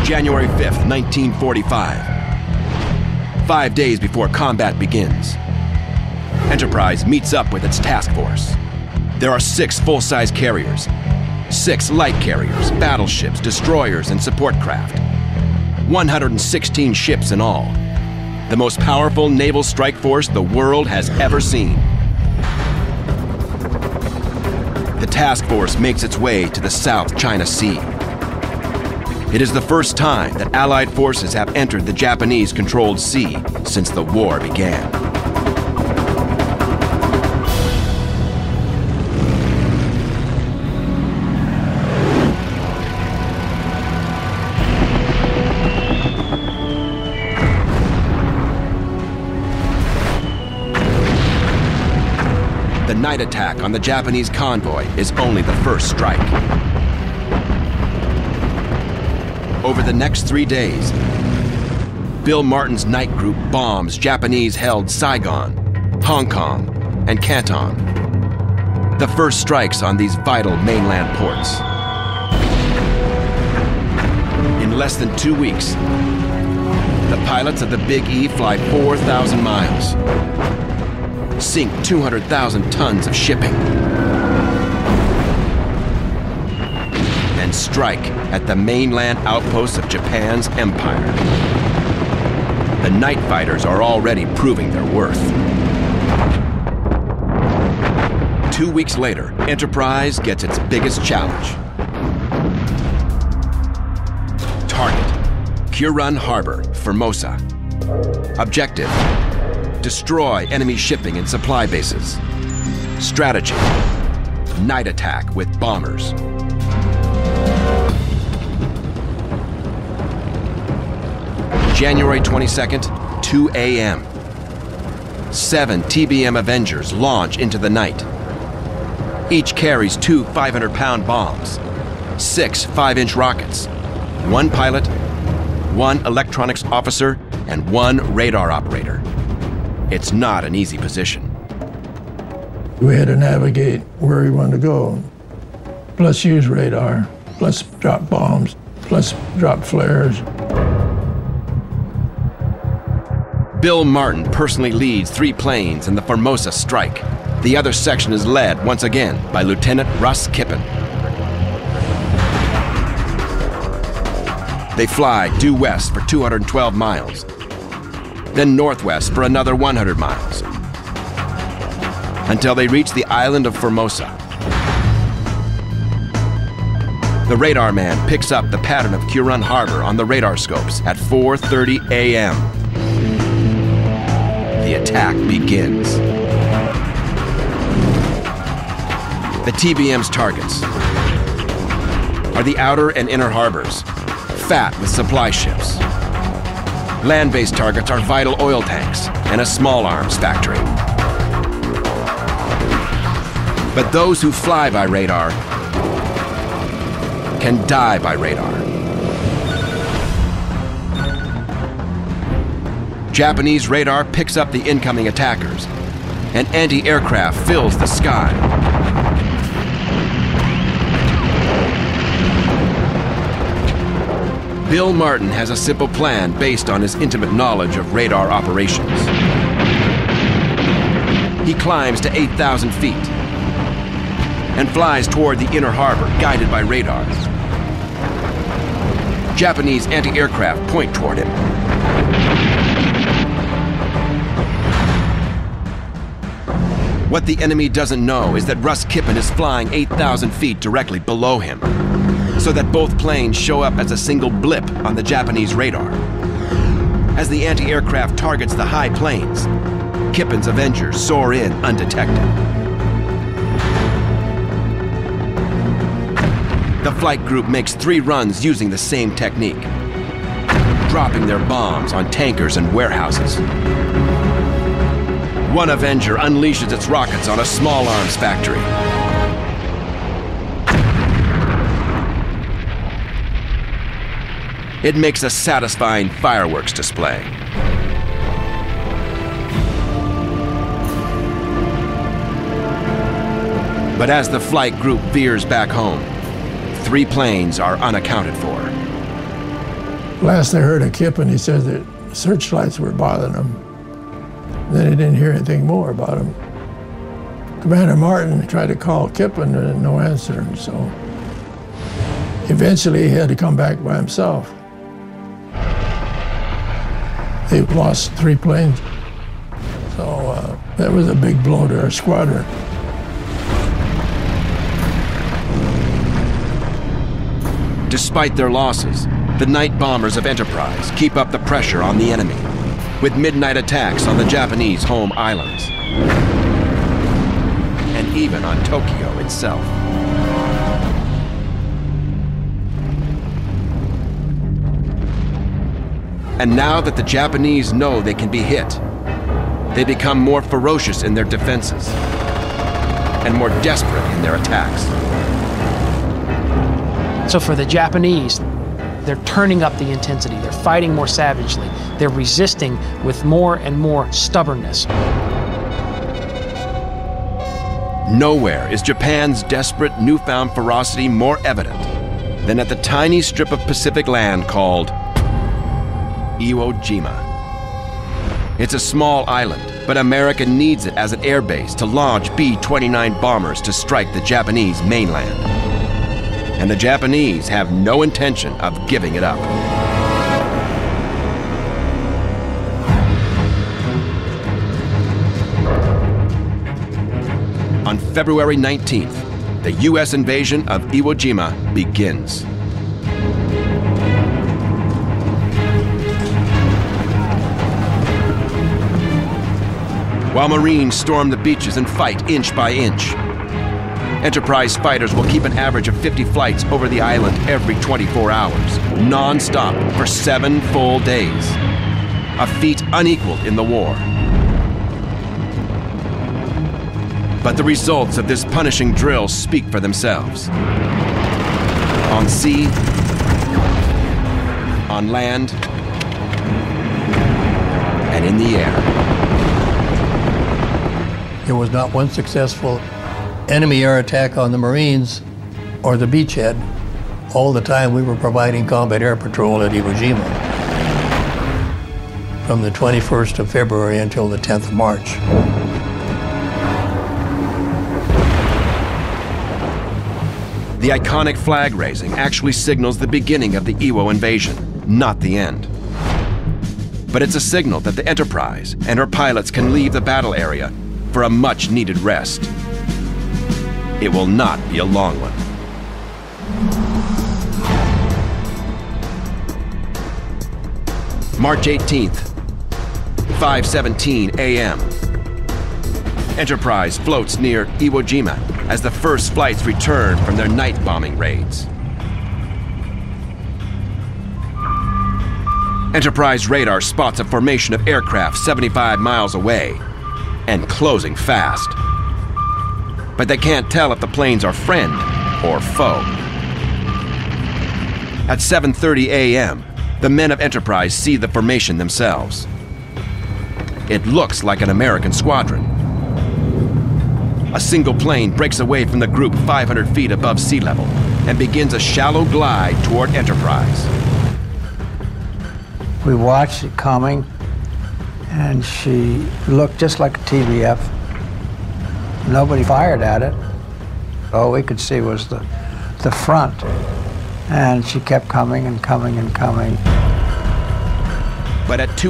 January 5th, 1945. 5 days before combat begins, Enterprise meets up with its task force. There are 6 full-size carriers, 6 light carriers, battleships, destroyers, and support craft. 116 ships in all. The most powerful naval strike force the world has ever seen. The task force makes its way to the South China Sea. It is the first time that Allied forces have entered the Japanese-controlled sea since the war began. The night attack on the Japanese convoy is only the first strike. Over the next 3 days, Bill Martin's night group bombs Japanese-held Saigon, Hong Kong, and Canton. The first strikes on these vital mainland ports. In less than 2 weeks, the pilots of the Big E fly 4,000 miles, sink 200,000 tons of shipping, and strike at the mainland outposts of Japan's empire. The night fighters are already proving their worth. 2 weeks later, Enterprise gets its biggest challenge. Target: Kure Harbor, Formosa. Objective: destroy enemy shipping and supply bases. Strategy: night attack with bombers. January 22nd, 2 a.m. 7 TBM Avengers launch into the night. Each carries 2 500-pound bombs, 6 5-inch rockets, 1 pilot, 1 electronics officer, and 1 radar operator. It's not an easy position. We had to navigate where we wanted to go, plus use radar, plus drop bombs, plus drop flares. Bill Martin personally leads 3 planes in the Formosa strike. The other section is led, once again, by Lieutenant Russ Kippen. They fly due west for 212 miles, then northwest for another 100 miles, until they reach the island of Formosa. The radar man picks up the pattern of Kure Harbor on the radar scopes at 4:30 a.m. The attack begins. The TBM's targets are the outer and inner harbors, fat with supply ships. Land-based targets are vital oil tanks and a small arms factory. But those who fly by radar can die by radar. Japanese radar picks up the incoming attackers, and anti-aircraft fills the sky. Bill Martin has a simple plan based on his intimate knowledge of radar operations. He climbs to 8,000 feet and flies toward the inner harbor, guided by radar. Japanese anti-aircraft point toward him. What the enemy doesn't know is that Russ Kippen is flying 8,000 feet directly below him, so that both planes show up as a single blip on the Japanese radar. As the anti-aircraft targets the high planes, Kippen's Avengers soar in undetected. The flight group makes 3 runs using the same technique, dropping their bombs on tankers and warehouses. One Avenger unleashes its rockets on a small arms factory. It makes a satisfying fireworks display. But as the flight group veers back home, 3 planes are unaccounted for. Last I heard of Kippen, he said that searchlights were bothering him. Then he didn't hear anything more about him. Commander Martin tried to call Kippen and no answer, and so eventually he had to come back by himself. They lost 3 planes, so that was a big blow to our squadron. Despite their losses, the night bombers of Enterprise keep up the pressure on the enemy, with midnight attacks on the Japanese home islands, and even on Tokyo itself. And now that the Japanese know they can be hit, they become more ferocious in their defenses and more desperate in their attacks. So for the Japanese, they're turning up the intensity. They're fighting more savagely. They're resisting with more and more stubbornness. Nowhere is Japan's desperate newfound ferocity more evident than at the tiny strip of Pacific land called Iwo Jima. It's a small island, but America needs it as an airbase to launch B-29 bombers to strike the Japanese mainland. And the Japanese have no intention of giving it up. On February 19th, the U.S. invasion of Iwo Jima begins. While Marines storm the beaches and fight inch by inch, Enterprise fighters will keep an average of 50 flights over the island every 24 hours, non-stop for 7 full days. A feat unequaled in the war. But the results of this punishing drill speak for themselves. On sea, on land, and in the air. There was not one successful enemy air attack on the Marines or the beachhead. All the time we were providing combat air patrol at Iwo Jima from the 21st of February until the 10th of March. The iconic flag raising actually signals the beginning of the Iwo invasion, not the end. But it's a signal that the Enterprise and her pilots can leave the battle area for a much-needed rest. It will not be a long one. March 18th, 5:17 a.m. Enterprise floats near Iwo Jima as the first flights return from their night bombing raids. Enterprise radar spots a formation of aircraft 75 miles away and closing fast. But they can't tell if the planes are friend or foe. At 7:30 a.m., the men of Enterprise see the formation themselves. It looks like an American squadron. A single plane breaks away from the group 500 feet above sea level and begins a shallow glide toward Enterprise. We watched it coming, and she looked just like a TBF. Nobody fired at it. All we could see was the front. And she kept coming and coming and coming. But at 2